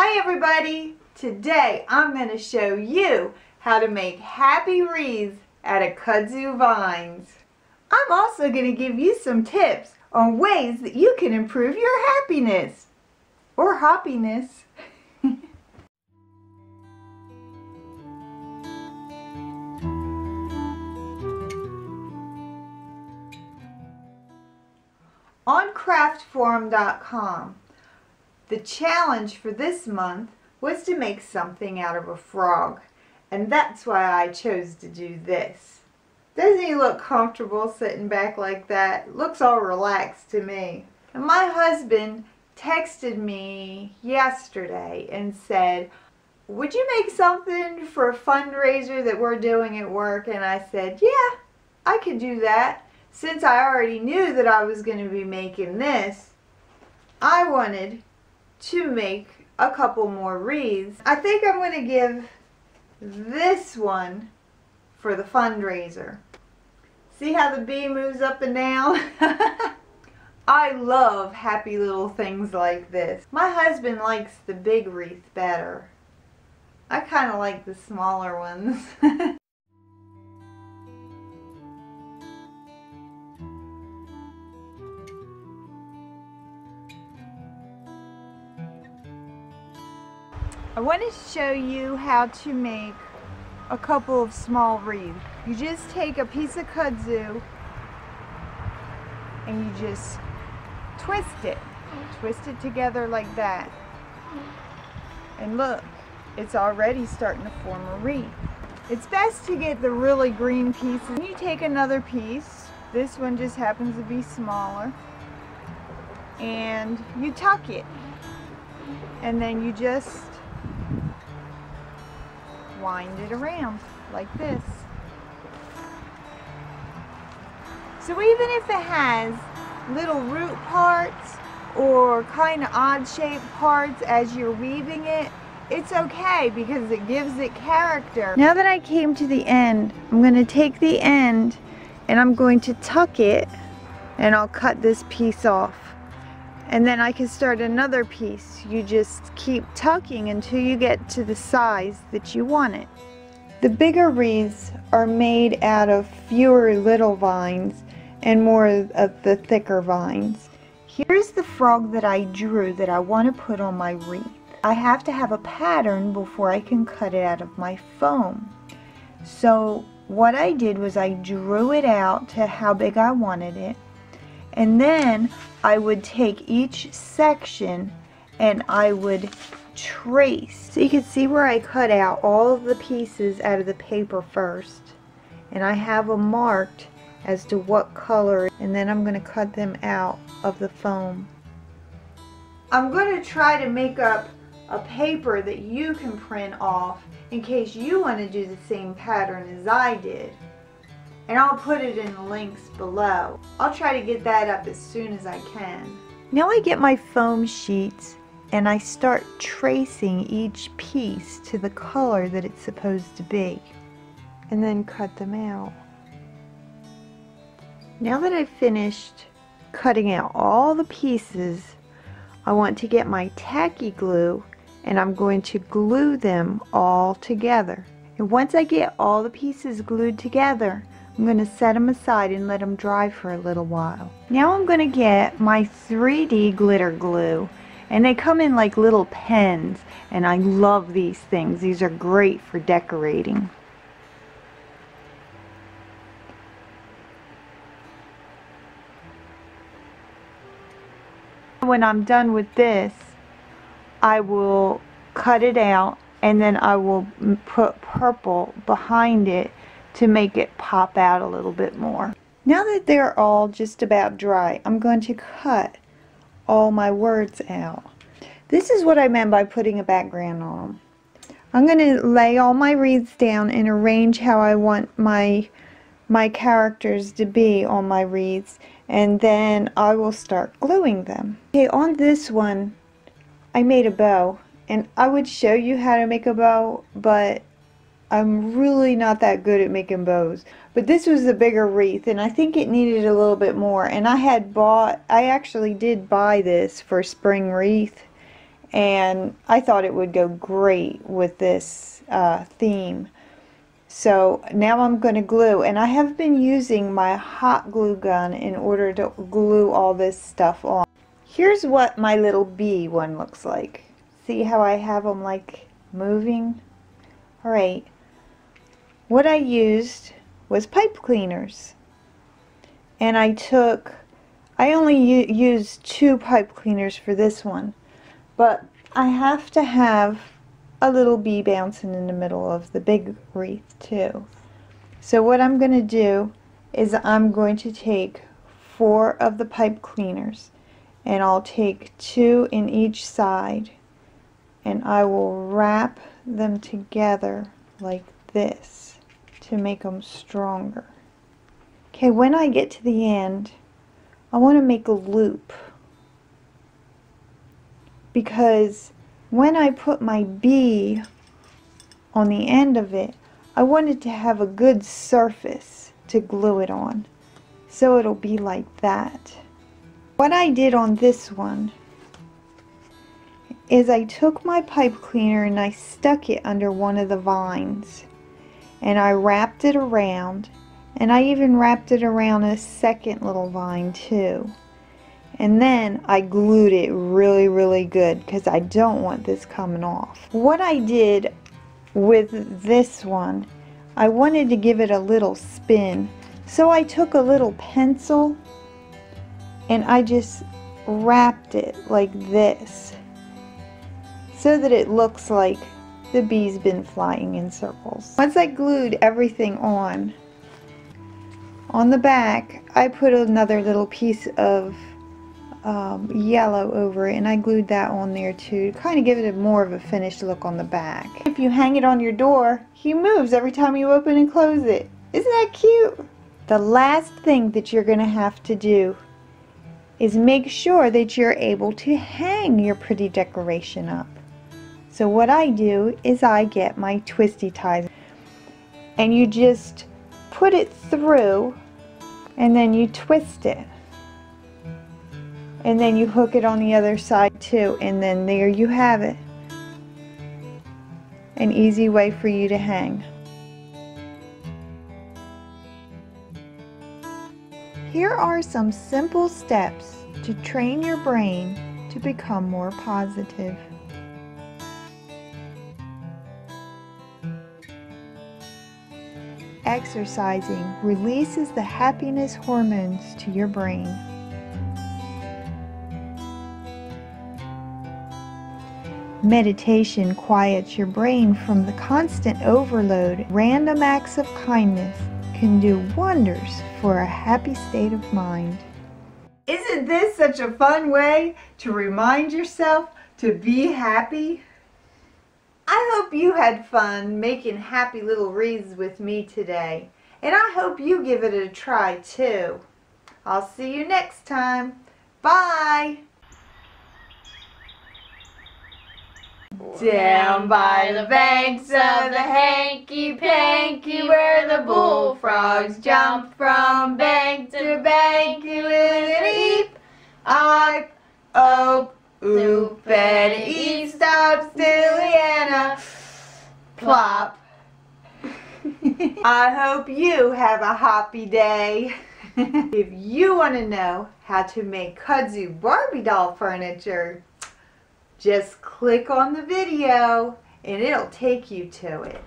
Hi everybody! Today I'm going to show you how to make happy wreaths out of kudzu vines. I'm also going to give you some tips on ways that you can improve your happiness or hoppiness. On craftforum.com, the challenge for this month was to make something out of a frog, and that's why I chose to do this. Doesn't he look comfortable sitting back like that? Looks all relaxed to me. And my husband texted me yesterday and said, would you make something for a fundraiser that we're doing at work? And I said, yeah, I could do that. Since I already knew that I was going to be making this, I wanted to make a couple more wreaths. I think I'm going to give this one for the fundraiser. See how the bee moves up and down? I love happy little things like this. My husband likes the big wreath better. I kind of like the smaller ones. I want to show you how to make a couple of small wreaths. You just take a piece of kudzu and you just twist it. Twist it together like that. And look, it's already starting to form a wreath. It's best to get the really green pieces. You take another piece. This one just happens to be smaller. And you tuck it. And then you just wind it around like this. So even if it has little root parts or kind of odd shaped parts as you're weaving it, it's okay because it gives it character. Now that I came to the end, I'm going to take the end and I'm going to tuck it, and I'll cut this piece off. And then I can start another piece. You just keep tucking until you get to the size that you want it. The bigger wreaths are made out of fewer little vines and more of the thicker vines. Here's the frog that I drew that I want to put on my wreath. I have to have a pattern before I can cut it out of my foam. So what I did was I drew it out to how big I wanted it. And then I would take each section and I would trace. So you can see where I cut out all of the pieces out of the paper first. And I have them marked as to what color. And then I'm going to cut them out of the foam. I'm going to try to make up a paper that you can print off in case you want to do the same pattern as I did. And I'll put it in the links below. I'll try to get that up as soon as I can. Now I get my foam sheets and I start tracing each piece to the color that it's supposed to be. And then cut them out. Now that I've finished cutting out all the pieces, I want to get my tacky glue and I'm going to glue them all together. And once I get all the pieces glued together, I'm going to set them aside and let them dry for a little while. Now I'm going to get my 3D glitter glue, and they come in like little pens, and I love these things. These are great for decorating. When I'm done with this, I will cut it out and then I will put purple behind it to make it pop out a little bit more. Now that they're all just about dry, I'm going to cut all my words out. This is what I meant by putting a background on them. I'm going to lay all my wreaths down and arrange how I want my characters to be on my wreaths, and then I will start gluing them. Okay, on this one I made a bow, and I would show you how to make a bow, but I'm really not that good at making bows. But this was a bigger wreath and I think it needed a little bit more, and I actually did buy this for spring wreath, and I thought it would go great with this theme. So now I'm going to glue, and I have been using my hot glue gun in order to glue all this stuff on. Here's what my little bee one looks like. See how I have them like moving? Alright, what I used was pipe cleaners, and I only used 2 pipe cleaners for this one, but I have to have a little bee bouncing in the middle of the big wreath too. So what I'm going to do is I'm going to take 4 of the pipe cleaners, and I'll take 2 in each side, and I will wrap them together like this to make them stronger. Okay, when I get to the end, I want to make a loop, because when I put my bee on the end of it, I wanted to have a good surface to glue it on, so it'll be like that. What I did on this one is I took my pipe cleaner and I stuck it under one of the vines, and I wrapped it around, and I even wrapped it around a second little vine too. And then I glued it really good, because I don't want this coming off. What I did with this one, I wanted to give it a little spin, so I took a little pencil and I just wrapped it like this, so that it looks like the bee's been flying in circles. Once I glued everything on the back, I put another little piece of yellow over it, and I glued that on there too, to kind of give it more of a finished look on the back. If you hang it on your door, he moves every time you open and close it. Isn't that cute? The last thing that you're going to have to do is make sure that you're able to hang your pretty decoration up. So what I do is I get my twisty ties, and you just put it through, and then you twist it, and then you hook it on the other side too, and then there you have it. An easy way for you to hang. Here are some simple steps to train your brain to become more positive. Exercising releases the happiness hormones to your brain. Meditation quiets your brain from the constant overload. Random acts of kindness can do wonders for a happy state of mind. Isn't this such a fun way to remind yourself to be happy? I hope you had fun making happy little wreaths with me today, and I hope you give it a try too. I'll see you next time. Bye! Down by the banks of the hanky-panky, where the bullfrogs jump from bank to bank, with an eep, I, oop, oop, and eep, stop still, and a plop. I hope you have a happy day. If you want to know how to make kudzu Barbie doll furniture, just click on the video and it'll take you to it.